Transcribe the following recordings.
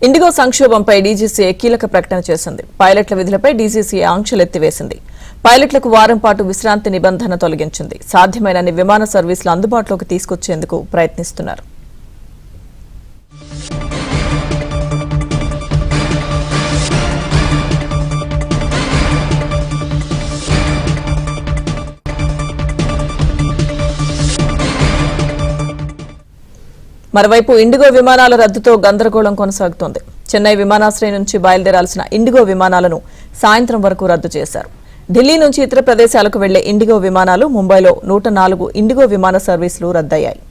IndiGo సంక్షోభంపై DGCA కీలక ప్రకటన చేసింది. పైలట్ల విధులపై డీజీసీఏ ఆంక్షలు ఎత్తివేసింది. పైలట్లకు వారం పాటు విశ్రాంతి నిబంధన తొలగించింది. సాధ్యమైనన్ని విమాన సర్వీసులు అందుబాటులోకి తీసుకొచ్చేందుకు ప్రయత్నిస్తున్నారు. మరోవైపు ఇండిగో విమానాల రద్దుతో గందరగోళం కొనసాగుతోంది. చెన్నై విమానాశ్రయం నుంచి బయలుదేరాల్సిన ఇండిగో విమానాలను సాయంత్రం వరకు రద్దు చేశారు. ఢిల్లీ నుంచి ఇతర ప్రదేశాలకు వెళ్లే ఇండిగో విమానాలు, ముంబైలో 104 ఇండిగో విమాన సర్వీసులు రద్దయ్యాయి.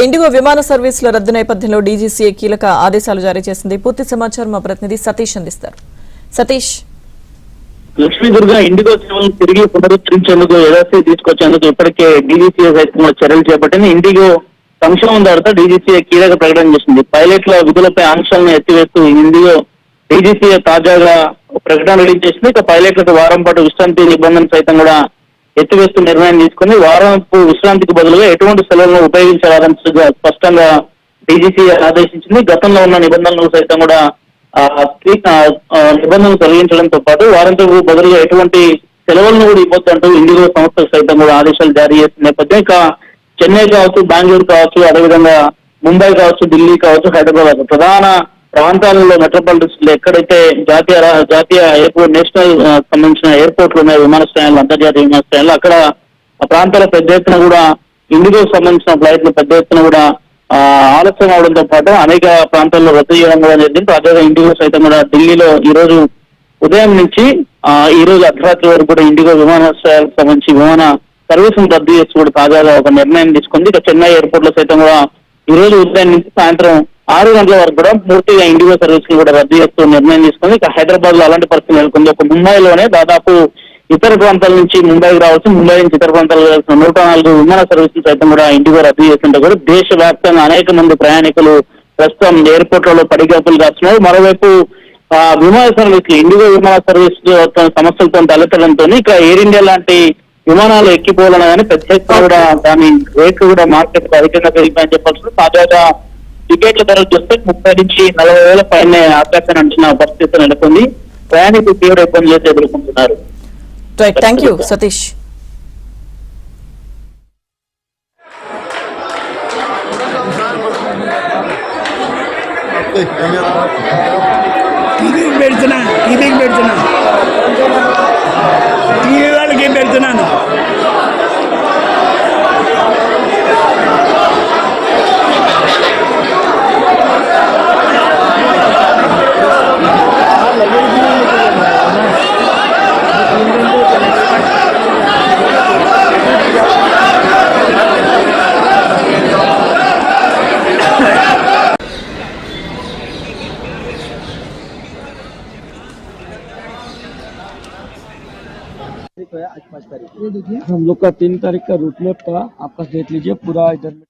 ఇండిగో విమాన సర్వీసుల రద్దు నేపథ్యంలో డీజీసీఏ కీలక ఆదేశాలు జారీ చేసింది. పూర్తి సమాచారం మా ప్రతినిధి సతీష్ అందిస్తారు. సతీష్, లక్ష్మీదుర్గ ఇండిగో సేవలను తిరిగి పునరుద్ధరించేందుకు యథాస్థితి తీసుకొచ్చేందుకు ఇప్పటికే డీజీసీఏ సైతం చర్యలు చేపట్టింది. ఇండిగో సంక్షోభం తర్వాత డీజీసీఏ కీలక ప్రకటన చేసింది. పైలట్ల విధులపై ఆంక్షలను ఎత్తివేస్తూ ఇండిగో డీజీసీఏ తాజాగా ప్రకటన రిలీజ్ చేసింది. ఇక పైలట్లకు వారం పాటు విశ్రాంతి నిబంధన సైతం కూడా ఎత్తివేస్తూ నిర్ణయం తీసుకుని వారంపు విశ్రాంతికి బదులుగా ఎటువంటి సెలవులను ఉపయోగించాలని స్పష్టంగా డీజీసీఏ ఆదేశించింది. గతంలో ఉన్న నిబంధనలు సైతం కూడా నిబంధనలు తొలగించడంతో పాటు వారంతో బదులుగా ఎటువంటి సెలవులను కూడా ఇవ్వద్దంటూ ఇండిగో సంస్థకు సైతం కూడా ఆదేశాలు జారీ చేసిన నేపథ్యం ఇక చెన్నై కావచ్చు, బెంగళూరు కావచ్చు, అదేవిధంగా ముంబై కావచ్చు, ఢిల్లీ కావచ్చు, హైదరాబాద్ ప్రధాన ప్రాంతాలలో మెట్రోపాలిటన్స్ ఎక్కడైతే జాతీయ ఎయిర్పోర్ట్, నేషనల్ సంబంధించిన ఎయిర్పోర్ట్లు ఉన్నాయి, విమానాశ్రయాలు, అంతర్జాతీయ విమానాశ్రయాలు, అక్కడ ఆ ప్రాంతాల పెద్ద ఎత్తున కూడా ఇండిగో సంబంధించిన ఫ్లైట్లు పెద్ద ఎత్తున కూడా ఆలస్యం అవడంతో పాటు అనేక ప్రాంతాల్లో రద్దు చేయడం కూడా జరిగింది. తాజాగా ఇండిగో సైతం కూడా ఢిల్లీలో ఈ రోజు ఉదయం నుంచి ఈ రోజు అర్ధరాత్రి వరకు కూడా ఇండిగో విమానాశ్రయాలకు సంబంధించి విమాన సర్వీసులు రద్దు చేస్తూ కూడా తాజాగా ఒక నిర్ణయం తీసుకుంది. ఇక చెన్నై ఎయిర్పోర్ట్ లో సైతం కూడా ఈ రోజు ఉదయం నుంచి సాయంత్రం 6 గంటల వరకు కూడా పూర్తిగా ఇండిగో సర్వీసులు కూడా రద్దు చేస్తూ నిర్ణయం తీసుకుంది. ఇక హైదరాబాద్ లో అలాంటి పరిస్థితి నెలకొంది. ఒక ముంబైలోనే దాదాపు ఇతర ప్రాంతాల నుంచి ముంబైకి రావచ్చు, ముంబై నుంచి ఇతర ప్రాంతాలకు వెళ్తున్న 104 విమాన సర్వీసులు సైతం కూడా ఇండిగో రద్దు చేస్తుంటే కూడా దేశవ్యాప్తంగా అనేక మంది ప్రయాణికులు ప్రస్తుతం ఎయిర్పోర్ట్లలో పడిగాపులు కాస్తున్నారు. మరోవైపు విమాన సర్వీసులు ఇండిగో విమాన సర్వీసులు సమస్యలతో తలెత్తడంతో ఇక ఎయిర్ ఇండియా లాంటి విమానాలు ఎక్కిపోవాలన్నా కానీ ప్రత్యేకంగా కూడా దాని రేట్లు కూడా మార్కెట్ అధికంగా పెరిగిపోయని చెప్పాల్సింది. తాజాగా టికెట్ల ధరలు చూస్తే 30 నుంచి 40,000 పైన ఆకాశాన్ని అంటున్న పరిస్థితి నెలకొంది. ప్రయాణికులు తీవ్ర ఇబ్బందులు అయితే ఎదుర్కొంటున్నారు. Thank you Satish. పెడుతున్నాను हम लोग का 3 तारीख का रूट मैप था, आपका देख लीजिए पूरा इधर में